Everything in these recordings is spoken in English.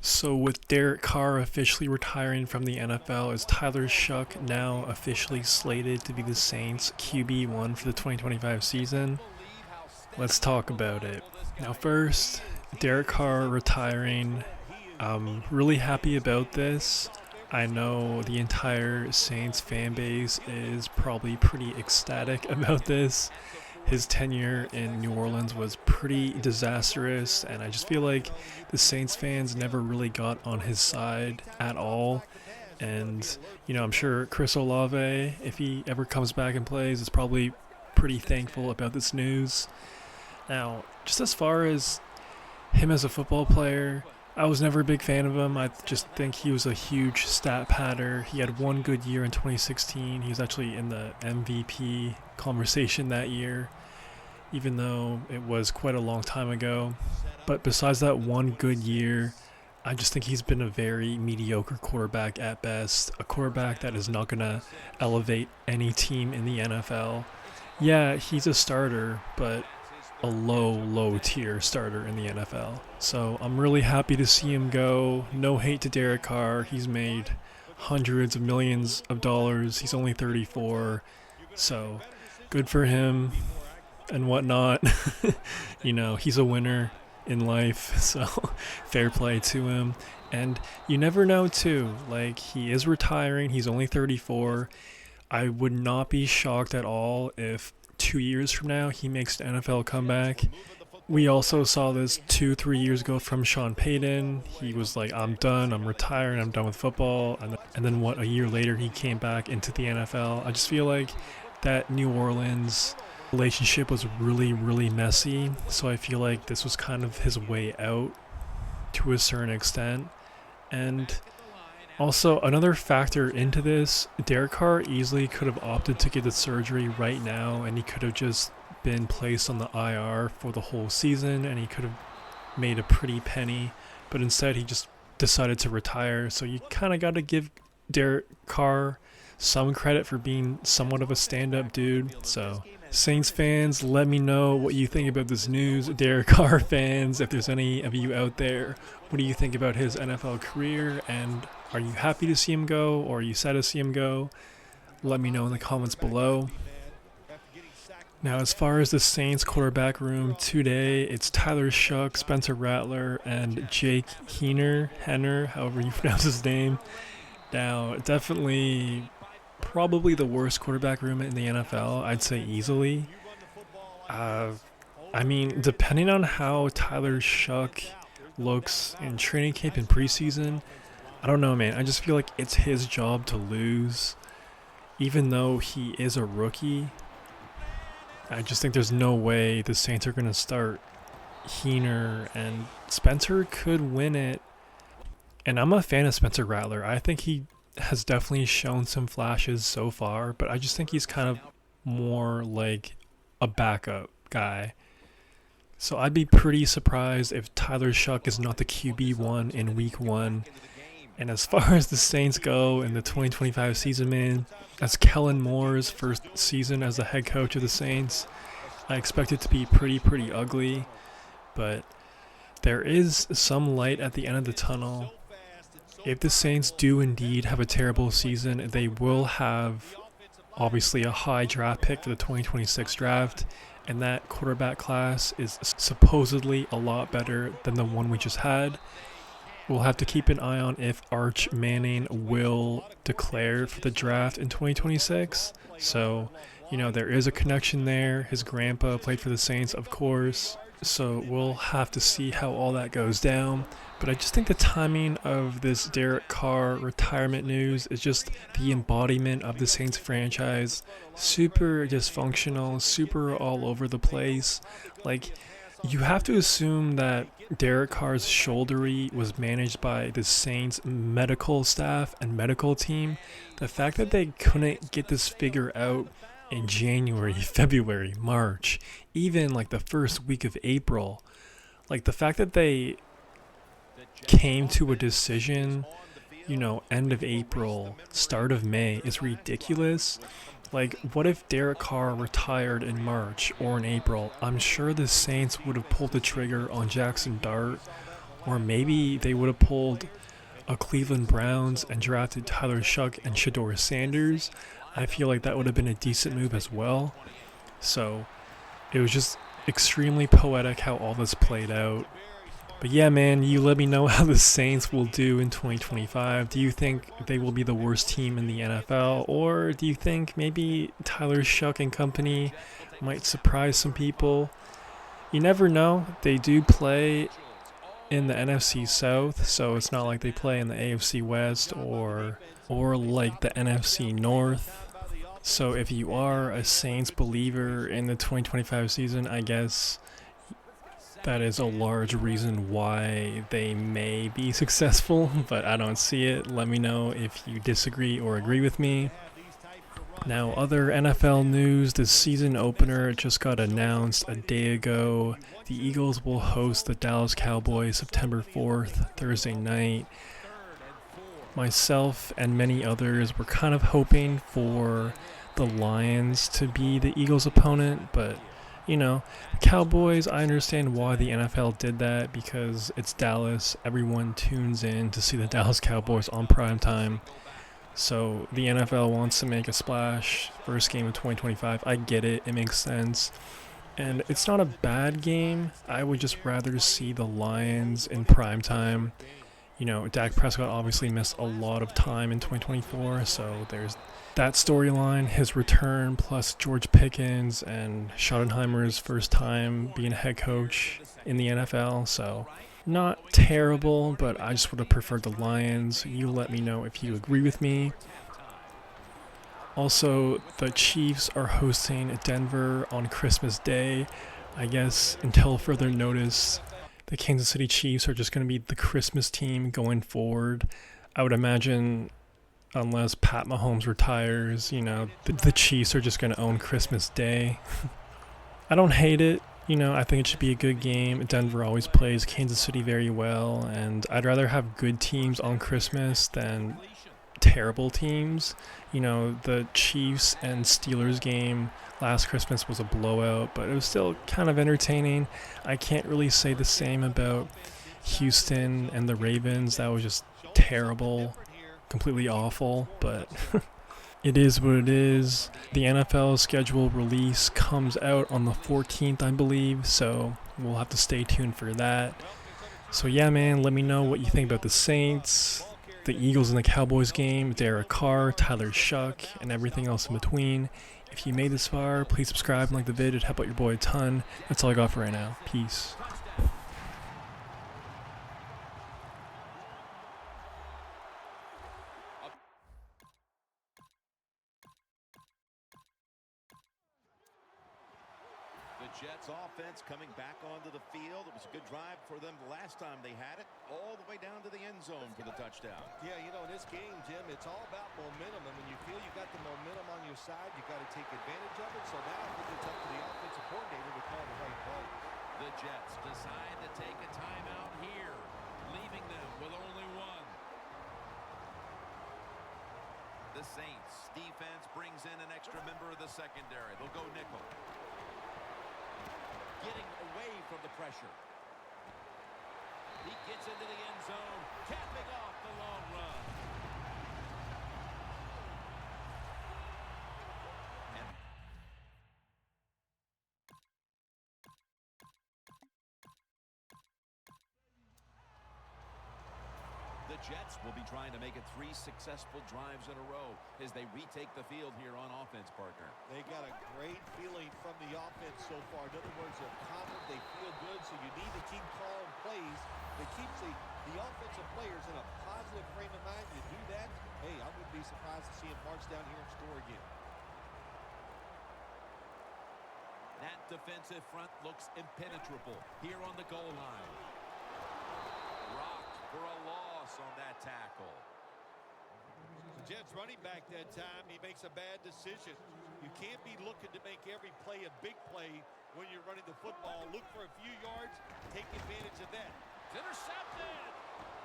So with Derek Carr officially retiring from the NFL, is Tyler Shough now officially slated to be the Saints QB1 for the 2025 season? Let's talk about it. Now first, Derek Carr retiring. I'm really happy about this. I know the entire Saints fan base is probably pretty ecstatic about this. His tenure in New Orleans was pretty disastrous, and I just feel like the Saints fans never really got on his side at all. And, I'm sure Chris Olave, if he ever comes back and plays, is probably pretty thankful about this news. Now, just as far as him as a football player, I was never a big fan of him. I just think he was a huge stat padder. He had one good year in 2016. He was actually in the MVP conversation that year, even though it was quite a long time ago. But besides that one good year, I just think he's been a very mediocre quarterback at best, a quarterback that is not going to elevate any team in the NFL. Yeah, he's a starter, but a low tier starter in the NFL. So I'm really happy to see him go. No hate to Derek Carr. He's made hundreds of millions of dollars. He's only 34. So good for him and whatnot. He's a winner in life. So fair play to him. And you never know too. Like, he is retiring. He's only 34. I would not be shocked at all if 2 years from now he makes the NFL comeback. We also saw this 2-3 years ago from Sean Payton. He was like, I'm done, I'm retiring, I'm done with football. And then a year later he came back into the NFL. I just feel like that New Orleans relationship was really messy. So I feel like this was kind of his way out to a certain extent. And also, another factor into this, Derek Carr easily could have opted to get the surgery right now, and he could have just been placed on the IR for the whole season, and he could have made a pretty penny, but instead he just decided to retire. So you kind of got to give Derek Carr some credit for being somewhat of a stand-up dude. So Saints fans, let me know what you think about this news. Derek Carr fans, if there's any of you out there, what do you think about his NFL career? And are you happy to see him go, or are you sad to see him go? Let me know in the comments below. Now, as far as the Saints quarterback room today, it's Tyler Shough, Spencer Rattler, and Jake Henner, however you pronounce his name. Now, definitely probably the worst quarterback room in the NFL, I'd say easily. Depending on how Tyler Shough looks in training camp and preseason, I don't know, man. I just feel like it's his job to lose. Even though he is a rookie, I just think there's no way the Saints are going to start Henner, and Spencer could win it. And I'm a fan of Spencer Rattler. I think he has definitely shown some flashes so far, but I just think he's kind of more like a backup guy. So I'd be pretty surprised if Tyler Shough is not the QB1 in week 1. And as far as the Saints go in the 2025 season, man, as Kellen Moore's first season as the head coach of the Saints, I expect it to be pretty ugly, but there is some light at the end of the tunnel. If the Saints do indeed have a terrible season, they will have obviously a high draft pick for the 2026 draft, and that quarterback class is supposedly a lot better than the one we just had. We'll have to keep an eye on if Arch Manning will declare for the draft in 2026. So, there is a connection there. His grandpa played for the Saints, of course. So we'll have to see how all that goes down. But I just think the timing of this Derek Carr retirement news is just the embodiment of the Saints franchise. Super dysfunctional, super all over the place. Like, you have to assume that Derek Carr's shouldery was managed by the Saints medical staff and medical team. The fact that they couldn't get this figure out in January, February, March, even like the first week of April, like the fact that they came to a decision, end of April, start of May is ridiculous. Like, what if Derek Carr retired in March or in April? I'm sure the Saints would have pulled the trigger on Jackson Dart Or maybe they would have pulled a Cleveland Browns and drafted Tyler Shough and Shedeur Sanders. I feel like that would have been a decent move as well. So it was just extremely poetic how all this played out. But yeah, man, you let me know how the Saints will do in 2025. Do you think they will be the worst team in the NFL? Or do you think maybe Tyler Shough and company might surprise some people? You never know. They do play in the NFC South, so it's not like they play in the AFC West or like the NFC North. So if you are a Saints believer in the 2025 season, I guess that is a large reason why they may be successful, but I don't see it. Let me know if you disagree or agree with me. Now, other NFL news, the season opener just got announced a day ago. The Eagles will host the Dallas Cowboys September 4th, Thursday night. Myself and many others were kind of hoping for the Lions to be the Eagles' opponent, but you know, Cowboys, I understand why the NFL did that because it's Dallas. Everyone tunes in to see the Dallas Cowboys on primetime. So the NFL wants to make a splash. First game of 2025. I get it. It makes sense. And it's not a bad game. I would just rather see the Lions in primetime. You know, Dak Prescott obviously missed a lot of time in 2024, so there's that storyline, his return, plus George Pickens and Schottenheimer's first time being a head coach in the NFL. So not terrible, but I just would have preferred the Lions. You let me know if you agree with me. Also, the Chiefs are hosting Denver on Christmas Day. I guess until further notice, the Kansas City Chiefs are just going to be the Christmas team going forward. I would imagine, unless Pat Mahomes retires, you know, the Chiefs are just going to own Christmas Day. I don't hate it. You know, I think it should be a good game. Denver always plays Kansas City very well, and I'd rather have good teams on Christmas than terrible teams. You know, the Chiefs and Steelers game last Christmas was a blowout, but it was still kind of entertaining. I can't really say the same about Houston and the Ravens. That was just terrible, completely awful, but it is what it is. The NFL schedule release comes out on the 14th, I believe, so we'll have to stay tuned for that. So yeah, man, let me know what you think about the Saints, the Eagles and the Cowboys game, Derek Carr, Tyler Shough, and everything else in between. If you made this far, please subscribe and like the vid. It'd help out your boy a ton. That's all I got for right now. Peace. The Jets offense coming back onto the field. It was a good drive for them the last time they had it, all the way down to the end zone for the touchdown. Yeah, you know, in this game, Jim, it's all about momentum. And when you feel you got the momentum on your side, you got to take advantage of it. So now I think it's up to the offensive coordinator to call the right play. The Jets decide to take a timeout here, leaving them with only one. The Saints defense brings in an extra member of the secondary. They'll go nickel. Getting away from the pressure. He gets into the end zone, capping off the long run. The Jets will be trying to make it 3 successful drives in a row as they retake the field here on offense, partner. They got a great feeling from the offense so far. In other words, they're confident, they feel good, so you need to keep calling plays that keeps the offensive players in a positive frame of mind. You do that, hey, I wouldn't be surprised to see him march down here and score again. That defensive front looks impenetrable here on the goal line. Rocked for a loss on that tackle. Jets running back that time, he makes a bad decision. You can't be looking to make every play a big play when you're running the football. Look for a few yards, take advantage of that. It's intercepted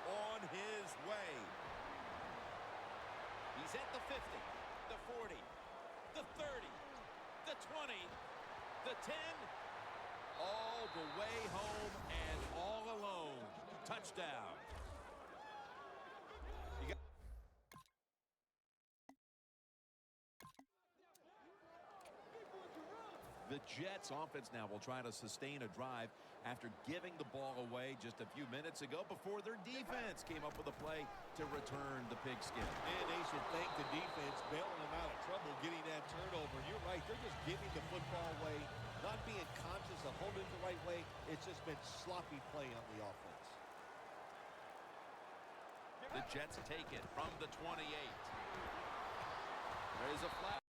on his way. He's at the 50, the 40, the 30, the 20, the 10, all the way home and all alone. Touchdown. The Jets offense now will try to sustain a drive after giving the ball away just a few minutes ago before their defense came up with a play to return the pigskin. And they should thank the defense bailing them out of trouble getting that turnover. You're right. They're just giving the football away, not being conscious of holding it the right way. It's just been sloppy play on the offense. The Jets take it from the 28. There's a flag.